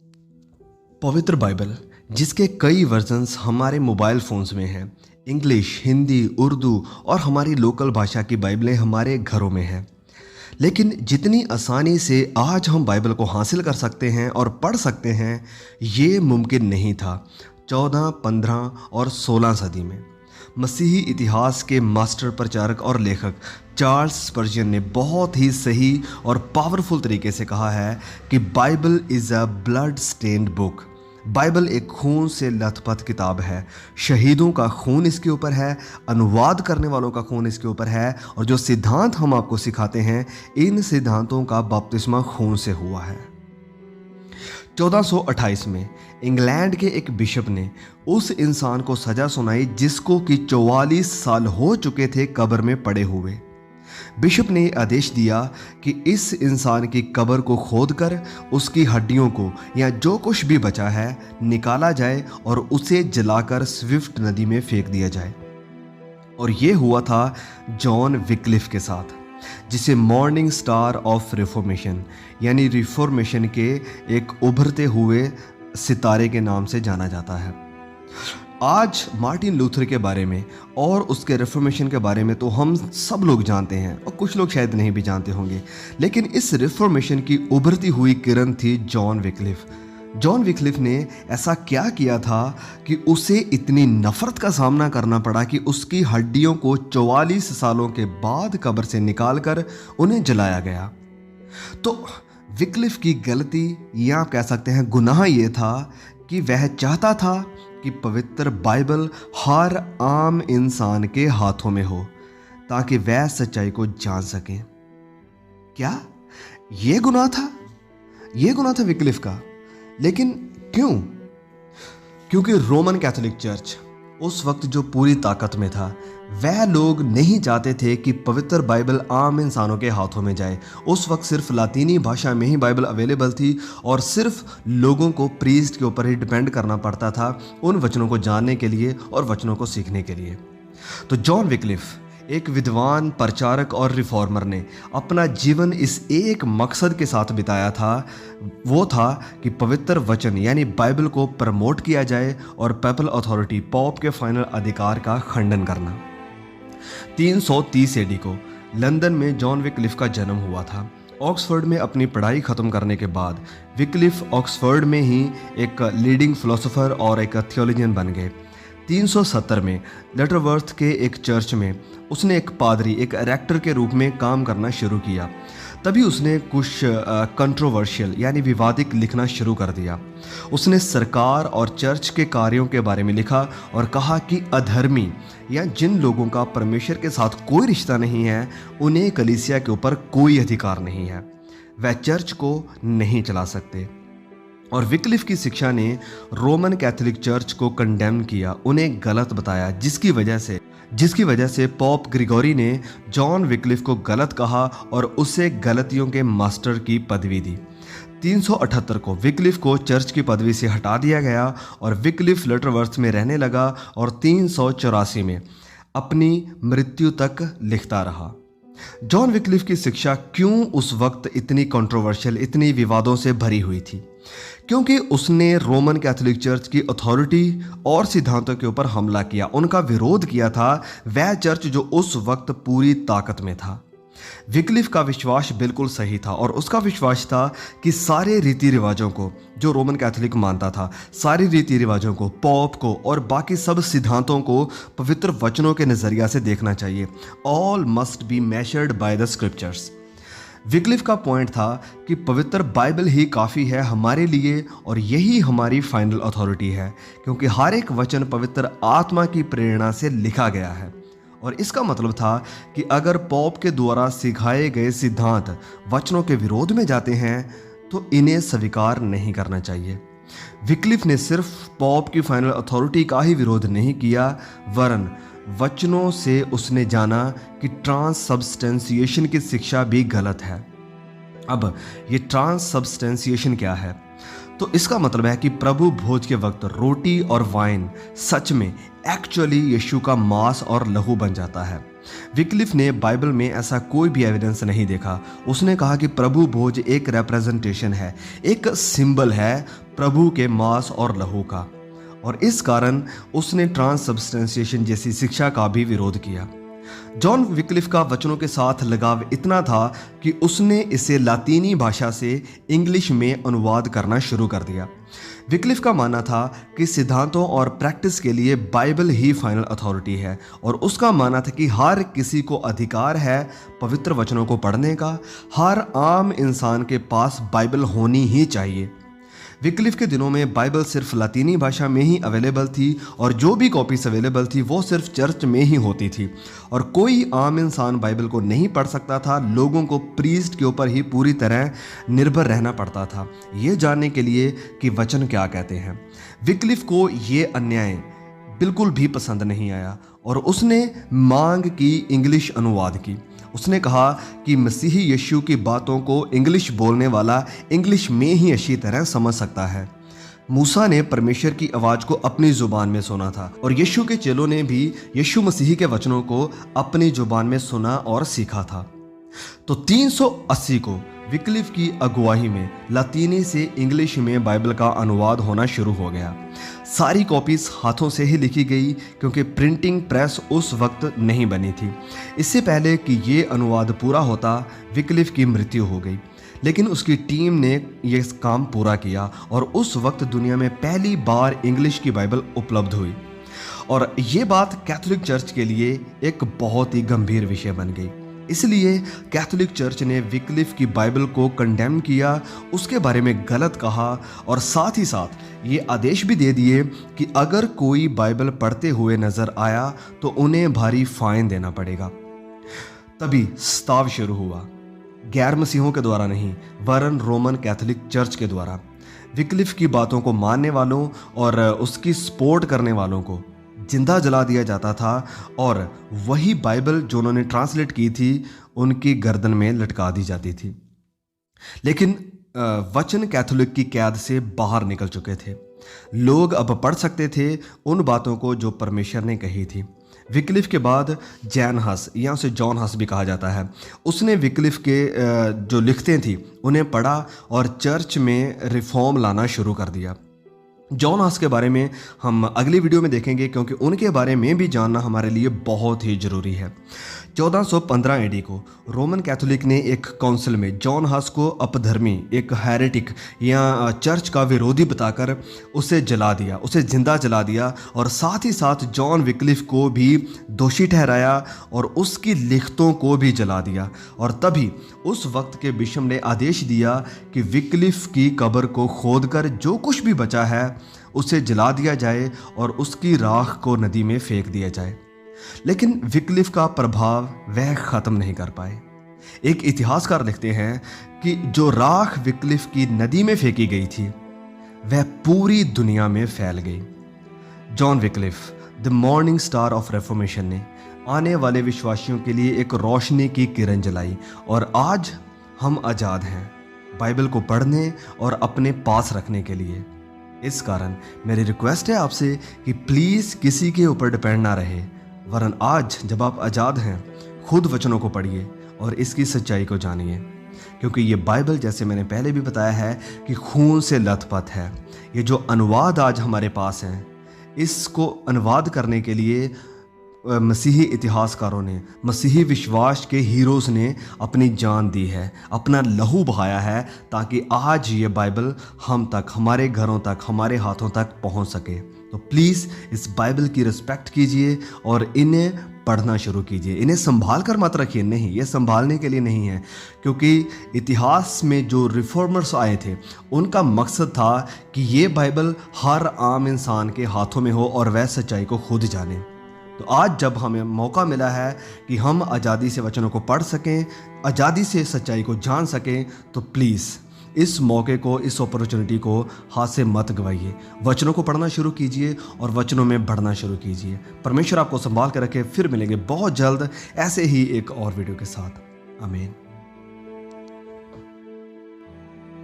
पवित्र बाइबल जिसके कई वर्जन्स हमारे मोबाइल फ़ोन्स में हैं। इंग्लिश, हिंदी, उर्दू और हमारी लोकल भाषा की बाइबलें हमारे घरों में हैं। लेकिन जितनी आसानी से आज हम बाइबल को हासिल कर सकते हैं और पढ़ सकते हैं, ये मुमकिन नहीं था 14, 15 और 16 सदी में। मसीही इतिहास के मास्टर प्रचारक और लेखक चार्ल्स स्पर्जन ने बहुत ही सही और पावरफुल तरीके से कहा है कि Bible is a blood stained book. Bible एक खून से लथपथ किताब है। शहीदों का खून इसके ऊपर है, अनुवाद करने वालों का खून इसके ऊपर है, और जो सिद्धांत हम आपको सिखाते हैं, इन सिद्धांतों का बपतिस्मा खून से हुआ है। 1428 में इंग्लैंड के एक बिशप ने उस इंसान को सज़ा सुनाई जिसको कि 44 साल हो चुके थे कब्र में पड़े हुए। बिशप ने आदेश दिया कि इस इंसान की कब्र को खोदकर उसकी हड्डियों को या जो कुछ भी बचा है निकाला जाए और उसे जलाकर स्विफ्ट नदी में फेंक दिया जाए। और ये हुआ था जॉन विक्लिफ के साथ, जिसे मॉर्निंग स्टार ऑफ रिफॉर्मेशन यानी रिफॉर्मेशन के एक उभरते हुए सितारे के नाम से जाना जाता है। आज मार्टिन लूथर के बारे में और उसके रिफॉर्मेशन के बारे में तो हम सब लोग जानते हैं, और कुछ लोग शायद नहीं भी जानते होंगे। लेकिन इस रिफॉर्मेशन की उभरती हुई किरण थी जॉन विक्लिफ। जॉन विक्लिफ ने ऐसा क्या किया था कि उसे इतनी नफरत का सामना करना पड़ा कि उसकी हड्डियों को 44 सालों के बाद कब्र से निकालकर उन्हें जलाया गया। तो विक्लिफ की गलती, या आप कह सकते हैं गुनाह, ये था कि वह चाहता था कि पवित्र बाइबल हर आम इंसान के हाथों में हो ताकि वह सच्चाई को जान सके। क्या ये गुनाह था? ये गुनाह था विक्लिफ का। लेकिन क्यों? क्योंकि रोमन कैथोलिक चर्च उस वक्त जो पूरी ताकत में था, वह लोग नहीं चाहते थे कि पवित्र बाइबल आम इंसानों के हाथों में जाए। उस वक्त सिर्फ लातीनी भाषा में ही बाइबल अवेलेबल थी और सिर्फ लोगों को प्रीस्ट के ऊपर ही डिपेंड करना पड़ता था उन वचनों को जानने के लिए और वचनों को सीखने के लिए। तो जॉन विक्लिफ, एक विद्वान प्रचारक और रिफॉर्मर, ने अपना जीवन इस एक मकसद के साथ बिताया था। वो था कि पवित्र वचन यानी बाइबल को प्रमोट किया जाए और पेपल अथॉरिटी, पॉप के फाइनल अधिकार का खंडन करना। 330 एडी को लंदन में जॉन विक्लिफ का जन्म हुआ था। ऑक्सफोर्ड में अपनी पढ़ाई ख़त्म करने के बाद विक्लिफ ऑक्सफोर्ड में ही एक लीडिंग फिलोसोफर और एक थियोलॉजियन बन गए। 370 में लटरवर्थ के एक चर्च में उसने एक पादरी, एक रेक्टर के रूप में काम करना शुरू किया। तभी उसने कुछ कंट्रोवर्शियल यानी विवादित लिखना शुरू कर दिया। उसने सरकार और चर्च के कार्यों के बारे में लिखा और कहा कि अधर्मी या जिन लोगों का परमेश्वर के साथ कोई रिश्ता नहीं है, उन्हें कलीसिया के ऊपर कोई अधिकार नहीं है, वह चर्च को नहीं चला सकते। और विक्लिफ की शिक्षा ने रोमन कैथोलिक चर्च को कंडेम किया, उन्हें गलत बताया, जिसकी वजह से पॉप ग्रिगोरी ने जॉन विक्लिफ को गलत कहा और उसे गलतियों के मास्टर की पदवी दी। 378 को विक्लिफ को चर्च की पदवी से हटा दिया गया और विक्लिफ लटरवर्थ में रहने लगा और 384 में अपनी मृत्यु तक लिखता रहा। जॉन विक्लिफ की शिक्षा क्यों उस वक्त इतनी कंट्रोवर्शियल, इतनी विवादों से भरी हुई थी? क्योंकि उसने रोमन कैथोलिक चर्च की अथॉरिटी और सिद्धांतों के ऊपर हमला किया, उनका विरोध किया था, वह चर्च जो उस वक्त पूरी ताकत में था। विक्लिफ का विश्वास बिल्कुल सही था और उसका विश्वास था कि सारे रीति रिवाजों को, जो रोमन कैथोलिक मानता था, सारी रीति रिवाजों को, पॉप को और बाकी सब सिद्धांतों को पवित्र वचनों के नज़रिया से देखना चाहिए। All must be measured by the scriptures. Wycliffe का पॉइंट था कि पवित्र बाइबल ही काफ़ी है हमारे लिए और यही हमारी फाइनल अथॉरिटी है, क्योंकि हर एक वचन पवित्र आत्मा की प्रेरणा से लिखा गया है। और इसका मतलब था कि अगर पॉप के द्वारा सिखाए गए सिद्धांत वचनों के विरोध में जाते हैं तो इन्हें स्वीकार नहीं करना चाहिए। विक्लिफ ने सिर्फ पॉप की फाइनल अथॉरिटी का ही विरोध नहीं किया, वरन वचनों से उसने जाना कि ट्रांससब्सटेंशिएशन की शिक्षा भी गलत है। अब ये ट्रांससब्सटेंशिएशन क्या है? तो इसका मतलब है कि प्रभु भोज के वक्त रोटी और वाइन सच में एक्चुअली यीशु का मांस और लहू बन जाता है। विक्लिफ ने बाइबल में ऐसा कोई भी एविडेंस नहीं देखा। उसने कहा कि प्रभु भोज एक रिप्रेजेंटेशन है, एक सिंबल है प्रभु के मांस और लहू का, और इस कारण उसने ट्रांससब्सटेंशिएशन जैसी शिक्षा का भी विरोध किया। जॉन विक्लिफ का वचनों के साथ लगाव इतना था कि उसने इसे लातीनी भाषा से इंग्लिश में अनुवाद करना शुरू कर दिया। विक्लिफ का मानना था कि सिद्धांतों और प्रैक्टिस के लिए बाइबल ही फाइनल अथॉरिटी है, और उसका मानना था कि हर किसी को अधिकार है पवित्र वचनों को पढ़ने का। हर आम इंसान के पास बाइबल होनी ही चाहिए। विक्लिफ के दिनों में बाइबल सिर्फ लातीनी भाषा में ही अवेलेबल थी, और जो भी कॉपीज अवेलेबल थी वो सिर्फ चर्च में ही होती थी, और कोई आम इंसान बाइबल को नहीं पढ़ सकता था। लोगों को प्रीस्ट के ऊपर ही पूरी तरह निर्भर रहना पड़ता था ये जानने के लिए कि वचन क्या कहते हैं। विक्लिफ को ये अन्याय बिल्कुल भी पसंद नहीं आया, और उसने मांग की इंग्लिश अनुवाद की। उसने कहा कि मसीही यीशु की बातों को इंग्लिश बोलने वाला इंग्लिश में ही अच्छी तरह समझ सकता है। मूसा ने परमेश्वर की आवाज़ को अपनी ज़ुबान में सुना था, और यीशु के चेलों ने भी यीशु मसीह के वचनों को अपनी ज़ुबान में सुना और सीखा था। तो 380 को विक्लिफ की अगुवाई में लातीनी से इंग्लिश में बाइबल का अनुवाद होना शुरू हो गया। सारी कॉपीज हाथों से ही लिखी गई, क्योंकि प्रिंटिंग प्रेस उस वक्त नहीं बनी थी। इससे पहले कि ये अनुवाद पूरा होता, विक्लिफ की मृत्यु हो गई, लेकिन उसकी टीम ने ये काम पूरा किया, और उस वक्त दुनिया में पहली बार इंग्लिश की बाइबल उपलब्ध हुई। और ये बात कैथोलिक चर्च के लिए एक बहुत ही गंभीर विषय बन गई। इसलिए कैथोलिक चर्च ने विक्लिफ की बाइबल को कंडेम किया, उसके बारे में गलत कहा, और साथ ही साथ ये आदेश भी दे दिए कि अगर कोई बाइबल पढ़ते हुए नजर आया तो उन्हें भारी फाइन देना पड़ेगा। तभी स्ताव शुरू हुआ, गैर मसीहों के द्वारा नहीं, वरन रोमन कैथोलिक चर्च के द्वारा। विक्लिफ की बातों को मानने वालों और उसकी सपोर्ट करने वालों को जिंदा जला दिया जाता था, और वही बाइबल जो उन्होंने ट्रांसलेट की थी उनकी गर्दन में लटका दी जाती थी। लेकिन वचन कैथोलिक की कैद से बाहर निकल चुके थे। लोग अब पढ़ सकते थे उन बातों को जो परमेश्वर ने कही थी। विक्लिफ के बाद जैन हस, या उसे जॉन हस भी कहा जाता है, उसने विक्लिफ के जो लिखते थी उन्हें पढ़ा और चर्च में रिफॉर्म लाना शुरू कर दिया। जॉन हस के बारे में हम अगली वीडियो में देखेंगे, क्योंकि उनके बारे में भी जानना हमारे लिए बहुत ही ज़रूरी है। 1415 एडी को रोमन कैथोलिक ने एक काउंसिल में जॉन हस को अपधर्मी, एक हेरेटिक या चर्च का विरोधी बताकर उसे जला दिया, उसे जिंदा जला दिया, और साथ ही साथ जॉन विक्लिफ को भी दोषी ठहराया और उसकी लिखतों को भी जला दिया। और तभी उस वक्त के बिशप ने आदेश दिया कि विक्लिफ की कब्र को खोदकर जो कुछ भी बचा है उसे जला दिया जाए और उसकी राख को नदी में फेंक दिया जाए। लेकिन विक्लिफ का प्रभाव वह ख़त्म नहीं कर पाए। एक इतिहासकार लिखते हैं कि जो राख विक्लिफ की नदी में फेंकी गई थी वह पूरी दुनिया में फैल गई। John Wycliffe, the morning star of reformation, ने आने वाले विश्वासियों के लिए एक रोशनी की किरण जलाई, और आज हम आज़ाद हैं बाइबल को पढ़ने और अपने पास रखने के लिए। इस कारण मेरी रिक्वेस्ट है आपसे कि प्लीज़ किसी के ऊपर डिपेंड ना रहे, वरन आज जब आप आज़ाद हैं खुद वचनों को पढ़िए और इसकी सच्चाई को जानिए, क्योंकि ये बाइबल, जैसे मैंने पहले भी बताया है, कि खून से लथपथ है। ये जो अनुवाद आज हमारे पास हैं, इसको अनुवाद करने के लिए मसीही इतिहासकारों ने, मसीही विश्वास के हीरोज़ ने अपनी जान दी है, अपना लहू बहाया है, ताकि आज ये बाइबल हम तक, हमारे घरों तक, हमारे हाथों तक पहुंच सके। तो प्लीज़ इस बाइबल की रिस्पेक्ट कीजिए और इन्हें पढ़ना शुरू कीजिए। इन्हें संभाल कर मत रखिए, नहीं, ये संभालने के लिए नहीं है, क्योंकि इतिहास में जो रिफॉर्मर्स आए थे उनका मकसद था कि ये बाइबल हर आम इंसान के हाथों में हो और वह सच्चाई को खुद जाने। तो आज जब हमें मौका मिला है कि हम आज़ादी से वचनों को पढ़ सकें, आज़ादी से सच्चाई को जान सकें, तो प्लीज़ इस मौके को, इस अपॉर्चुनिटी को हाथ से मत गवाइए। वचनों को पढ़ना शुरू कीजिए और वचनों में बढ़ना शुरू कीजिए। परमेश्वर आपको संभाल कर रखे। फिर मिलेंगे बहुत जल्द ऐसे ही एक और वीडियो के साथ। आमीन।